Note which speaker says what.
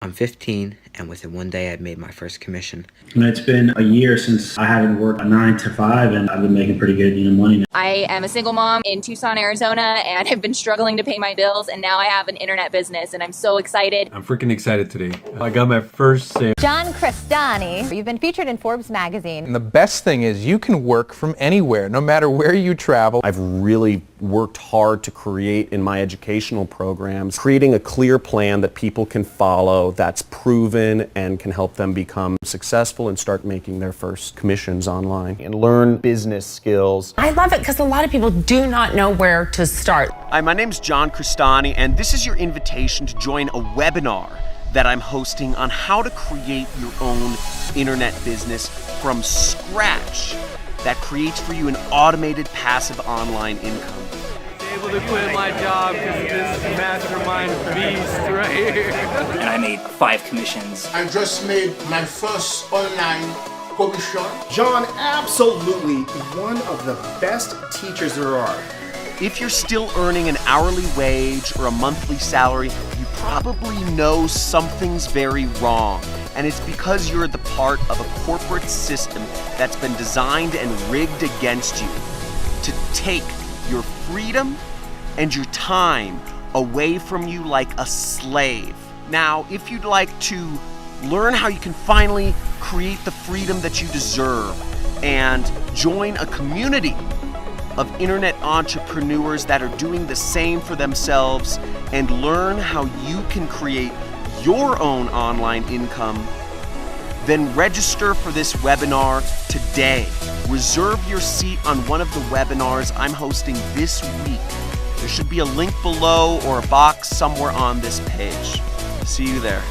Speaker 1: I'm 15, and within one day I made my first commission.
Speaker 2: And it's been a year since I haven't worked a 9 to 5, and I've been making pretty good, money now.
Speaker 3: I am a single mom in Tucson, Arizona, and have been struggling to pay my bills, and now I have an internet business, and I'm so excited.
Speaker 4: I'm freaking excited today. I got my first sale.
Speaker 5: John Crestani, you've been featured in Forbes magazine.
Speaker 6: And the best thing is you can work from anywhere, no matter where you travel.
Speaker 7: I've really worked hard to create in my educational programs, creating a clear plan that people can follow, that's proven and can help them become successful and start making their first commissions online and learn business skills.
Speaker 8: I love it because a lot of people do not know where to start.
Speaker 9: Hi, my name's John Crestani, and this is your invitation to join a webinar that I'm hosting on how to create your own internet business from scratch that creates for you an automated passive online income.
Speaker 10: Able to quit my job because of this mastermind beast right here.
Speaker 11: And I made 5 commissions.
Speaker 12: I just made my first online commission.
Speaker 13: John, absolutely one of the best teachers there are.
Speaker 9: If you're still earning an hourly wage or a monthly salary, you probably know something's very wrong. And it's because you're the part of a corporate system that's been designed and rigged against you to take your freedom and your time away from you like a slave. Now, if you'd like to learn how you can finally create the freedom that you deserve and join a community of internet entrepreneurs that are doing the same for themselves and learn how you can create your own online income, then register for this webinar today. Reserve your seat on one of the webinars I'm hosting this week. There should be a link below or a box somewhere on this page. See you there.